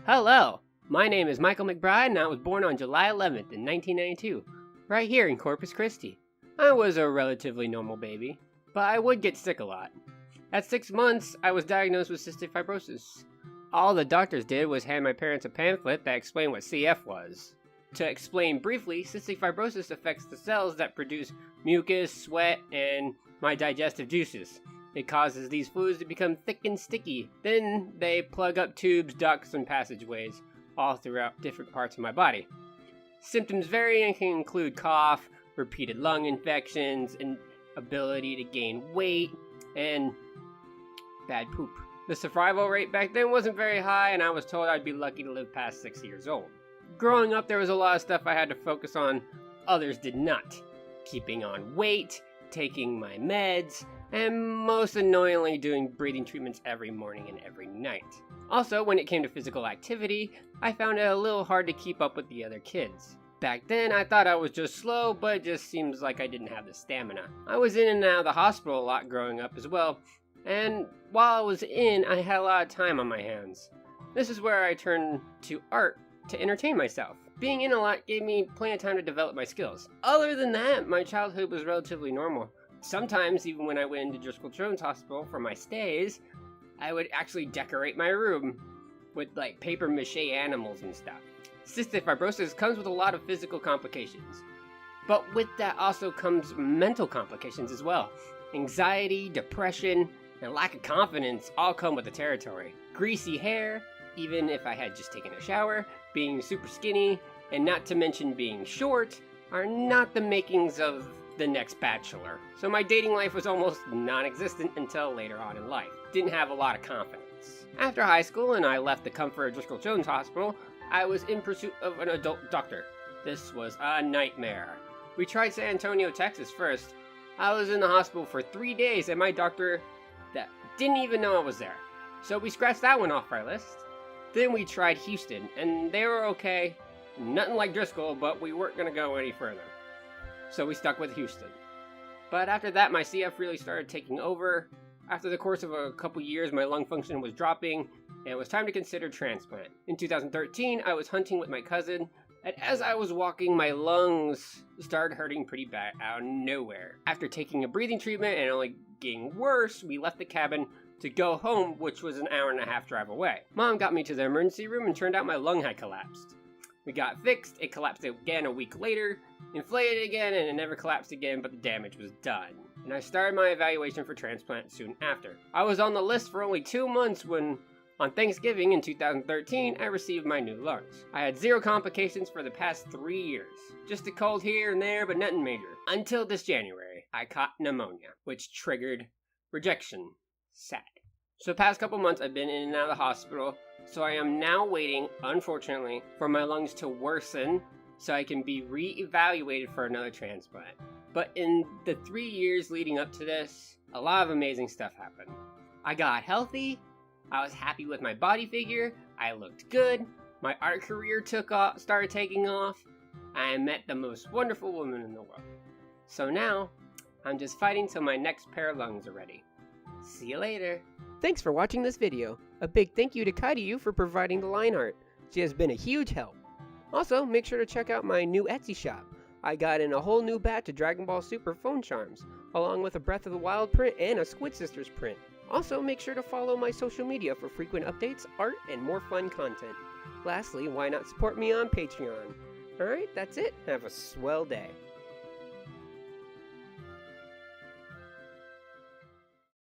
Hello, my name is Michael McBride and I was born on July 11th in 1992, right here in Corpus Christi. I was a relatively normal baby, but I would get sick a lot. At 6 months, I was diagnosed with cystic fibrosis. All the doctors did was hand my parents a pamphlet that explained what CF was. To explain briefly, cystic fibrosis affects the cells that produce mucus, sweat, and my digestive juices. It causes these fluids to become thick and sticky. Then they plug up tubes, ducts, and passageways all throughout different parts of my body. Symptoms vary and can include cough, repeated lung infections, inability to gain weight, and bad poop. The survival rate back then wasn't very high, and I was told I'd be lucky to live past 6 years old. Growing up, there was a lot of stuff I had to focus on, others did not. Keeping on weight, taking my meds, and most annoyingly doing breathing treatments every morning and every night. Also, when it came to physical activity, I found it a little hard to keep up with the other kids. Back then, I thought I was just slow, but it just seems like I didn't have the stamina. I was in and out of the hospital a lot growing up as well, and while I was in, I had a lot of time on my hands. This is where I turned to art to entertain myself. Being in a lot gave me plenty of time to develop my skills. Other than that, my childhood was relatively normal. Sometimes, even when I went into Driscoll Children's Hospital for my stays, I would actually decorate my room with like paper mache animals and stuff. Cystic fibrosis comes with a lot of physical complications, but with that also comes mental complications as well. Anxiety, depression, and lack of confidence all come with the territory. Greasy hair, even if I had just taken a shower, being super skinny, and not to mention being short, are not the makings of the next bachelor. So my dating life was almost non-existent until later on in life. Didn't have a lot of confidence. After high school and I left the comfort of Driscoll Children's Hospital, I was in pursuit of an adult doctor. This was a nightmare. We tried San Antonio, Texas first. I was in the hospital for 3 days and my doctor that didn't even know I was there. So we scratched that one off our list. Then we tried Houston and they were okay. Nothing like Driscoll, but we weren't gonna go any further. So we stuck with Houston. But after that, my CF really started taking over. After the course of a couple years, my lung function was dropping, and it was time to consider transplant. In 2013, I was hunting with my cousin, and as I was walking, my lungs started hurting pretty bad out of nowhere. After taking a breathing treatment and only getting worse, we left the cabin to go home, which was an hour and a half drive away. Mom got me to the emergency room and turned out my lung had collapsed. We got fixed, it collapsed again a week later, inflated again, and it never collapsed again, but the damage was done. And I started my evaluation for transplant soon after. I was on the list for only 2 months when, on Thanksgiving in 2013, I received my new lungs. I had 0 complications for the past 3 years. Just a cold here and there, but nothing major. Until this January, I caught pneumonia, which triggered rejection. Sad. So the past couple months I've been in and out of the hospital, so I am now waiting, unfortunately, for my lungs to worsen so I can be re-evaluated for another transplant. But in the 3 years leading up to this, a lot of amazing stuff happened. I got healthy, I was happy with my body figure, I looked good, my art career started taking off, I met the most wonderful woman in the world. So now, I'm just fighting till my next pair of lungs are ready. See you later. Thanks for watching this video. A big thank you to Kaidiyu for providing the line art. She has been a huge help. Also, make sure to check out my new Etsy shop. I got in a whole new batch of Dragon Ball Super phone charms, along with a Breath of the Wild print and a Squid Sisters print. Also, make sure to follow my social media for frequent updates, art, and more fun content. Lastly, why not support me on Patreon? Alright, that's it. Have a swell day.